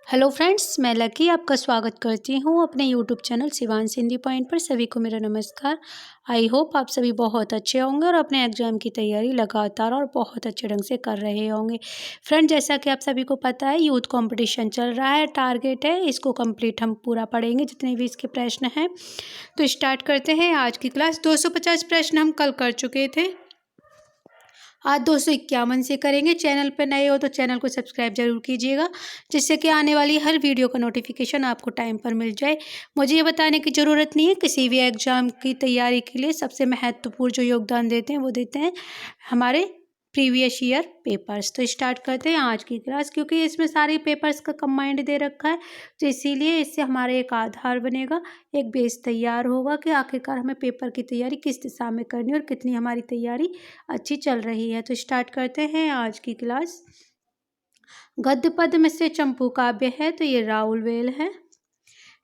Hello friends, मैं lucky आपका स्वागत करती हूँ अपने YouTube channel Shivansh Hindi point पर। सभी को मेरा नमस्कार। आई होप आप सभी बहुत अच्छे होंगे और अपने एग्जाम की तैयारी लगातार और बहुत अच्छे ढंग से कर रहे होंगे। फ्रेंड, जैसा कि आप सभी को पता है, यूथ कंपटीशन चल रहा है, टारगेट है, इसको कंप्लीट हम पूरा पढ़ेंगे जितने भी इसके प्रश्न हैं। तो स्टार्ट करते हैं आज की क्लास। 250 प्रश्न हम कल कर चुके थे, आज 251 से करेंगे। चैनल पर नए हो तो चैनल को सब्सक्राइब जरूर कीजिएगा, जिससे कि आने वाली हर वीडियो का नोटिफिकेशन आपको टाइम पर मिल जाए। मुझे ये बताने की ज़रूरत नहीं है, किसी भी एग्जाम की तैयारी के लिए सबसे महत्वपूर्ण जो योगदान देते हैं वो देते हैं हमारे प्रीवियस ईयर पेपर्स। तो स्टार्ट करते हैं आज की क्लास, क्योंकि इसमें सारे पेपर्स का कंबाइंड दे रखा है, तो इसीलिए इससे हमारा एक आधार बनेगा, एक बेस तैयार होगा कि आखिरकार हमें पेपर की तैयारी किस दिशा में करनी है और कितनी हमारी तैयारी अच्छी चल रही है। तो स्टार्ट करते हैं आज की क्लास। गद्य पद्य में से चंपू काव्य है, तो ये राउल वेल है।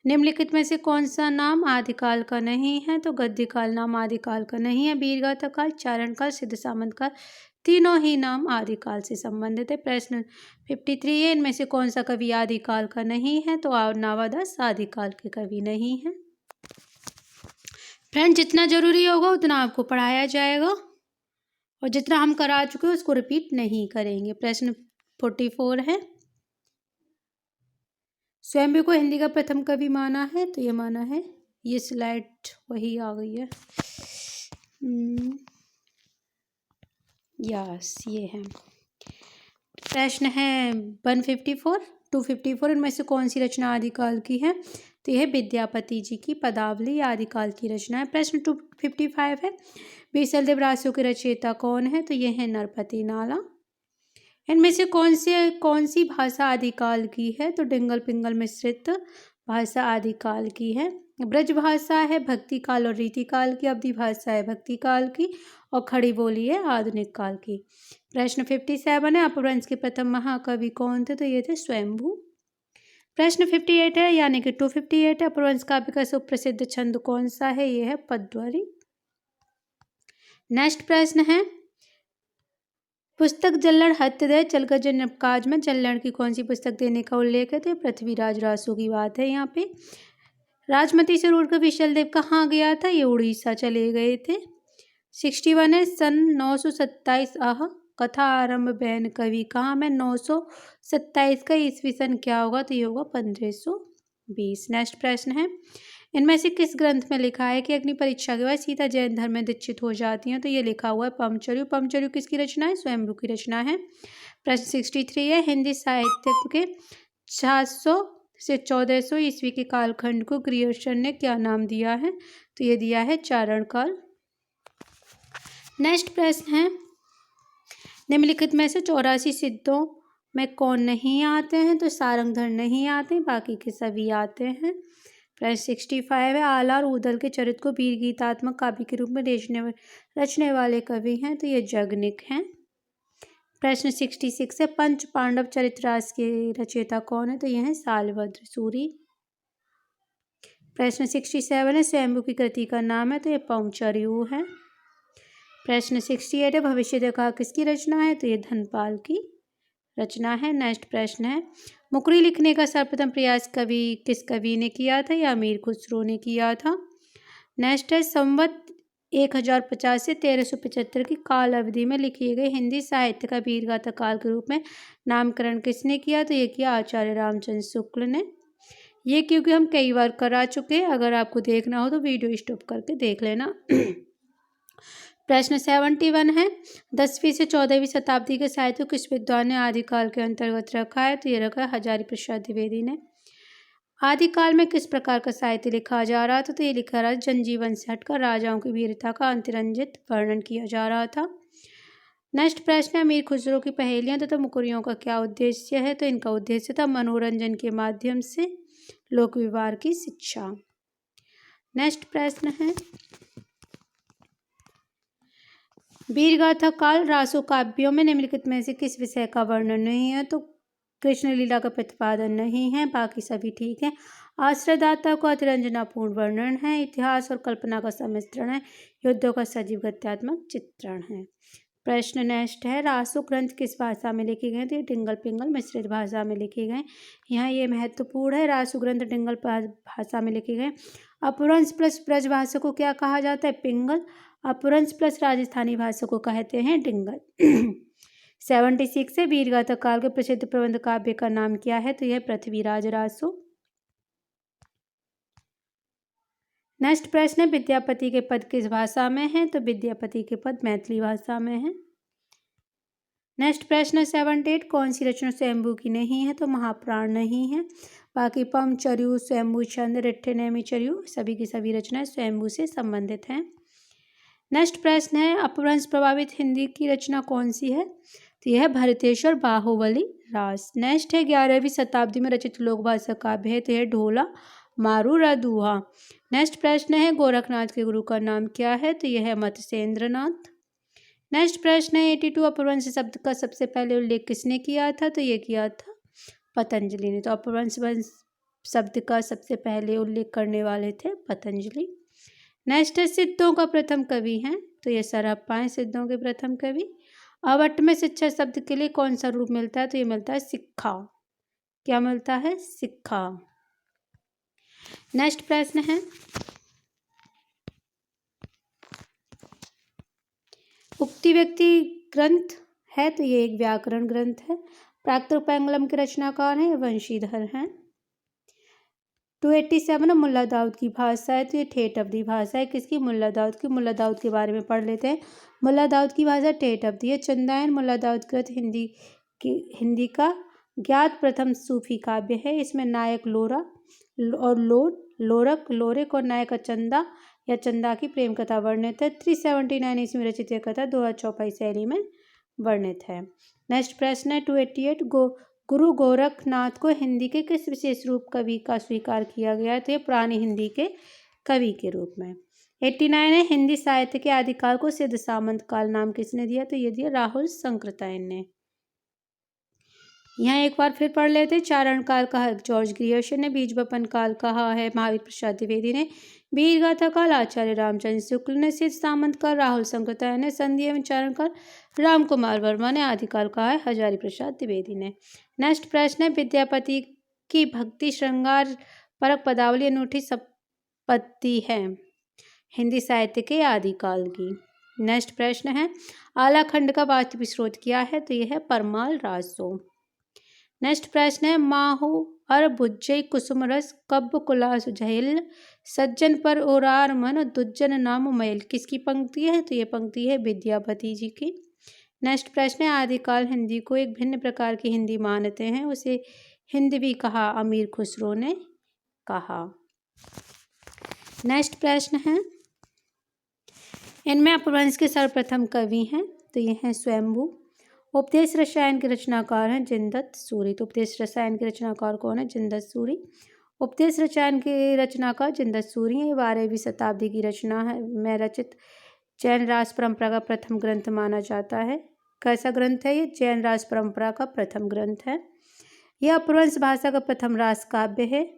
निम्नलिखित में से कौन सा नाम आदिकाल का नहीं है, तो गद्य काल नाम आदिकाल का नहीं है। वीरगाथा काल, चारण काल, सिद्ध सामंत काल, तीनों ही नाम आदिकाल से संबंधित है। प्रश्न 53 है, इनमें से कौन सा कवि आदिकाल का नहीं है, तो नावादास आदिकाल के कवि नहीं है। फ्रेंड, जितना जरूरी होगा उतना आपको पढ़ाया जाएगा और जितना हम करा चुके हैं उसको रिपीट नहीं करेंगे। प्रश्न 44 है, स्वयंभू को हिंदी का प्रथम कवि माना है, तो ये माना है। ये स्लाइड वही आ गई है। यस, ये है। प्रश्न है 154, 254, इनमें से कौन सी रचना आदिकाल की है, तो यह विद्यापति जी की पदावली आदिकाल की रचना है। प्रश्न 255 है, बीसल देव रासो के रचयिता कौन है, तो यह है नरपति नाला। इनमें से कौन सी भाषा आदिकाल की है, तो डिंगल पिंगल मिश्रित भाषा आदिकाल की है। ब्रज भाषा है भक्ति काल और रीति काल की, अवधि भाषा है भक्ति काल की और खड़ी बोली है आधुनिक काल की। प्रश्न 57 है, अपभ्रंश के प्रथम महाकवि कौन थे, तो ये थे स्वयंभू। प्रश्न 58 है, यानी कि 258 है, अपभ्रंश काव्य का सुप्रसिद्ध छंद कौन सा है, ये है पद्वरी। नेक्स्ट प्रश्न है, पुस्तक जल्लड़ हत्यदय चलकर जन्म काज में जल्लड़ की कौन सी पुस्तक देने का उल्लेख है, तो पृथ्वीराज रासो की बात है। यहाँ पे राजमती से उड़कर विशल देव कहाँ गया था, ये उड़ीसा चले गए थे। 61 है, सन 927 आह कथा आरंभ बैन कवि कहाँ में, 927 का ईस्वी सन क्या होगा, तो ये होगा 1520। नेक्स्ट प्रश्न है, इनमें से किस ग्रंथ में लिखा है कि अग्नि परीक्षा के बाद सीता जैन धर्म में दीक्षित हो जाती हैं, तो ये लिखा हुआ है पमचर्यु। पमचर्यु किसकी रचना है, स्वयंभू की रचना है। प्रश्न 63 है, हिंदी साहित्य के 700 से 1400 ईस्वी के कालखंड को ग्रियर्सन ने क्या नाम दिया है, तो ये दिया है चारण काल। नेक्स्ट प्रश्न है, निम्नलिखित में से 84 सिद्धों में कौन नहीं आते हैं, तो सारंगधर नहीं आते, बाकी के सभी आते हैं। प्रश्न 65 है, आला और ऊदल के चरित्र को वीर गीतात्मक काव्य के रूप में रचने वाले कवि हैं, तो ये जगनिक हैं। प्रश्न 66 है, पंच पांडव चरित्रास के रचयिता कौन है, तो यह है सालभद्र सूरी। प्रश्न 67 है, स्वयंभू की कृति का नाम है, तो ये पौंचर्यु है। प्रश्न 68 है, भविष्य देखा किसकी रचना है, तो ये धनपाल की रचना है। नेक्स्ट प्रश्न है, मुकरी लिखने का सर्वप्रथम प्रयास किस कवि ने किया था, या अमीर खुसरो ने किया था। नेक्स्ट है, संवत 1050 से 1375 की काल अवधि में लिखी गई हिंदी साहित्य का वीरगाथा काल के रूप में नामकरण किसने किया, तो ये किया आचार्य रामचंद्र शुक्ल ने। ये क्योंकि हम कई बार करा चुके हैं, अगर आपको देखना हो तो वीडियो स्टॉप करके देख लेना। प्रश्न 71 है, 10वीं से 14वीं शताब्दी के साहित्य किस विद्वान ने आदिकाल के अंतर्गत रखा है, तो ये रखा है हजारी प्रसाद द्विवेदी ने। आदिकाल में किस प्रकार का साहित्य लिखा जा रहा था, तो ये लिखा रहा जनजीवन से हटकर राजाओं की वीरता का अतिरंजित वर्णन किया जा रहा था। नेक्स्ट प्रश्न है, अमीर खुसरो की पहेलियां तथा मुकुरियों का क्या उद्देश्य है, तो इनका उद्देश्य था मनोरंजन के माध्यम से लोक व्यवहार की शिक्षा। नेक्स्ट प्रश्न है, वीरगाथा काल रासो काव्यों में निम्नलिखित में से किस विषय का वर्णन नहीं है, तो कृष्ण लीला का प्रतिपादन नहीं है, बाकी सभी ठीक है। आश्रयदाता को अतिरंजनापूर्ण वर्णन है, इतिहास और कल्पना का सम्मिश्रण है, युद्धों का सजीव गत्यात्मक चित्रण है। प्रश्न नेक्स्ट है, रासो ग्रंथ किस भाषा में लिखे गए? तो ये डिंगल पिंगल मिश्रित भाषा में लिखे गए। यहाँ ये महत्वपूर्ण है, रासो ग्रंथ डिंगल भाषा में लिखे गए। अपभ्रंश प्लस ब्रज भाषा को क्या कहा जाता है? पिंगल। अपभ्रंश प्लस राजस्थानी भाषा को कहते हैं डिंगल। 76 है, वीरगाथा काल के प्रसिद्ध प्रबंध काव्य का नाम क्या है? तो यह पृथ्वीराज रासो। नेक्स्ट प्रश्न है, विद्यापति के पद किस भाषा में है? तो विद्यापति के पद मैथिली भाषा में है। नेक्स्ट प्रश्न है 78, कौन सी रचना स्वयंभू की नहीं है? तो महाप्राण नहीं है। बाकी पम, चरयू, स्वयंभू छंद, रिट्ठे, नेमि, चरयू सभी की सभी रचनाएं स्वयंभू से संबंधित हैं। नेक्स्ट प्रश्न है, अपभ्रंश प्रभावित हिंदी की रचना कौन सी है? तो यह भरतेश्वर बाहुबली रास। नेक्स्ट है, 11वीं शताब्दी में रचित लोक भाषा काव्य है। तो यह ढोला मारू रदुहा। नेक्स्ट प्रश्न है, गोरखनाथ के गुरु का नाम क्या है? तो यह है मत्स्येंद्रनाथ। नेक्स्ट प्रश्न है 82, अपभ्रंश शब्द का सबसे पहले उल्लेख किसने किया था? तो ये किया था पतंजलि ने। तो अपभ्रंश शब्द का सबसे पहले उल्लेख करने वाले थे पतंजलि। नेक्स्ट है, सिद्धों का प्रथम कवि है। तो ये सरहप्पा है सिद्धों के प्रथम कवि। अवट में शिक्षा शब्द के लिए कौन सा रूप मिलता है? तो ये मिलता है सिक्खा। क्या मिलता है? सिक्खा। नेक्स्ट प्रश्न है, उक्ति व्यक्ति ग्रंथ है। तो ये एक व्याकरण ग्रंथ है। प्राकृतोपांगलम के रचनाकार हैं वंशीधर हैं। 287 मुल्ला दाऊद की भाषा है। तो ये ठेठ अवधी भाषा है। किसकी? मुल्ला दाऊद की। मुल्ला दाऊद के बारे में पढ़ लेते हैं। मुल्ला दाऊद की भाषा ठेठ अवधी है। चंदायन मुल्ला दाऊद ग्रंथ हिंदी का ज्ञात प्रथम सूफी काव्य है। इसमें नायक लोरा और लोरक और नायक चंदा या चंदा की प्रेम कथा वर्णित है। 379 ईस्वी में रचित यह कथा 2024 शैली में वर्णित है। नेक्स्ट प्रश्न है 288, गुरु गोरखनाथ को हिंदी के किस विशेष रूप कवि का स्वीकार किया गया है? तो ये पुरानी हिंदी के कवि के रूप में। 89 है, हिंदी साहित्य के आदिकाल को सिद्ध सामंत काल नाम किसने दिया? तो ये दिया राहुल शंकरतायन ने। यहाँ एक बार फिर पढ़ लेते। चारण काल कहा जॉर्ज ग्रियर्सन ने, बीज बपन काल कहा है महावीर प्रसाद द्विवेदी ने, वीरगाथा काल आचार्य रामचंद्र शुक्ल ने, सिद्ध सामंत काल राहुल शंकरतायन ने, संधि एवं चारण काल राम कुमार वर्मा ने, आदिकाल कहा है हजारी प्रसाद द्विवेदी ने। नेक्स्ट प्रश्न है, विद्यापति की भक्ति श्रृंगार परक पदावली अनूठी संपत्ति है हिंदी साहित्य के आदिकाल की। नेक्स्ट प्रश्न है, आलाखंड का वास्तविक स्रोत क्या है? तो यह है परमाल रासो। नेक्स्ट प्रश्न है, माहू अर बुज्जई कुसुम रस कब्ब कुलास झैल सज्जन पर ओरार मन दुज्जन नाम मैल किसकी पंक्ति है? तो ये पंक्ति है विद्यापति जी की। नेक्स्ट प्रश्न है, आदिकाल हिंदी को एक भिन्न प्रकार की हिंदी मानते हैं, उसे हिंदवी कहा अमीर खुसरो ने कहा। नेक्स्ट प्रश्न है, इनमें अपभ्रंश के सर्वप्रथम कवि हैं। तो ये हैं स्वयंभू। उपदेश रसायन के रचनाकार हैं जिनदत्त सूरी। तो उपदेश रसायन के रचनाकार कौन है? जिनदत्त सूरी। उपदेश रसायन के रचनाकार जिनदत्त सूरी हैं। 12वीं शताब्दी की रचना है में रचित जैन रास परंपरा का प्रथम ग्रंथ माना जाता है। कैसा ग्रंथ है ये? जैन रास परंपरा का प्रथम ग्रंथ है। यह अपभ्रंश भाषा का प्रथम रास काव्य है।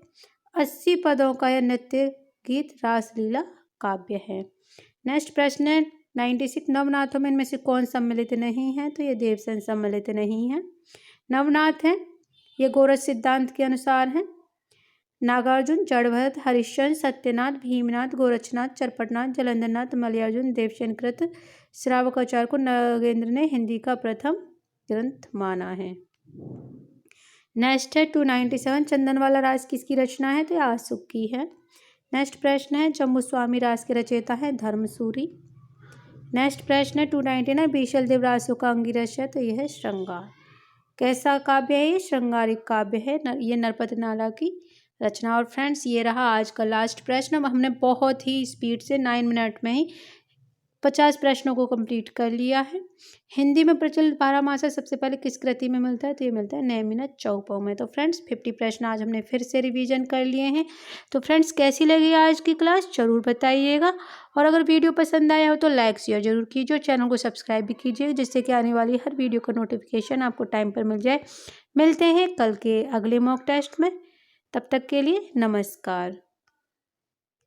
80 पदों का यह नृत्य गीत रासलीला काव्य है। नेक्स्ट प्रश्न है 96, नवनाथों में इनमें से कौन सम्मिलित नहीं है? तो ये देवसेन सम्मिलित नहीं है। नवनाथ है ये गोरख सिद्धांत के अनुसार है। नागार्जुन, जड़भरत, हरिश्चंद्र, सत्यनाथ, भीमनाथ, गोरक्षनाथ, चरपटनाथ, जलंधरनाथ, मलयार्जुन, देवसेन कृत श्रावकाचार्य को नगेंद्र ने हिंदी का प्रथम ग्रंथ माना है। नेक्स्ट है 297, चंदनवाला रास किसकी रचना है? तो आसुक की है। नेक्स्ट प्रश्न है, जम्बू स्वामी रास के रचयिता है धर्मसूरी। नेक्स्ट प्रश्न है 299, बीशल देव रासों का अंगिरस है। तो यह है श्रृंगार। कैसा काव्य है ये? श्रृंगारिक काव्य है। ये नरपत नाला की रचना। और फ्रेंड्स ये रहा आज का लास्ट प्रश्न। अब हमने बहुत ही स्पीड से 9 मिनट में ही 50 प्रश्नों को कंप्लीट कर लिया है। हिंदी में प्रचलित बारहमासा सबसे पहले किस कृति में मिलता है? तो ये मिलता है नेमिनाथ चौपाओं में। तो फ्रेंड्स 50 प्रश्न आज हमने फिर से रिवीजन कर लिए हैं। तो फ्रेंड्स कैसी लगी आज की क्लास ज़रूर बताइएगा। और अगर वीडियो पसंद आया हो तो लाइक शेयर जरूर कीजिए, चैनल को सब्सक्राइब भी कीजिए, जिससे कि आने वाली हर वीडियो का नोटिफिकेशन आपको टाइम पर मिल जाए। मिलते हैं कल के अगले मॉक टेस्ट में। तब तक के लिए नमस्कार।